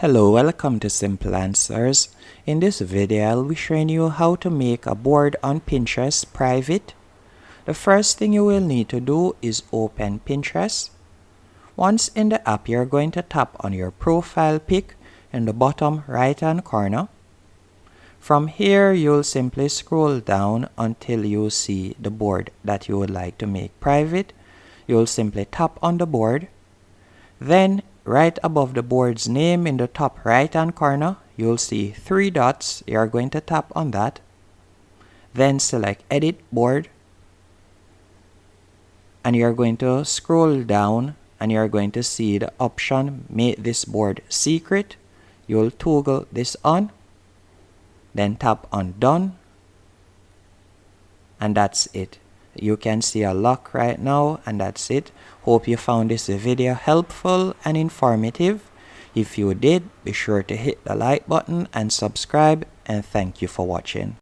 Hello, welcome to Simple Answers. In this video, I'll be showing you how to make a board on Pinterest private. The first thing you will need to do is open Pinterest. Once in the app, you're going to tap on your profile pic in the bottom right hand corner. From here, you'll simply scroll down until you see the board that you would like to make private. You'll simply tap on the board. Then right above the board's name in the top right hand corner, you'll see three dots. You're going to tap on that. Then select Edit Board. And you're going to scroll down and you're going to see the option Make this board secret. You'll toggle this on. Then tap on Done. And that's it. You can see a lock right now, and that's it. Hope you found this video helpful and informative. If you did, be sure to hit the like button and subscribe, and thank you for watching.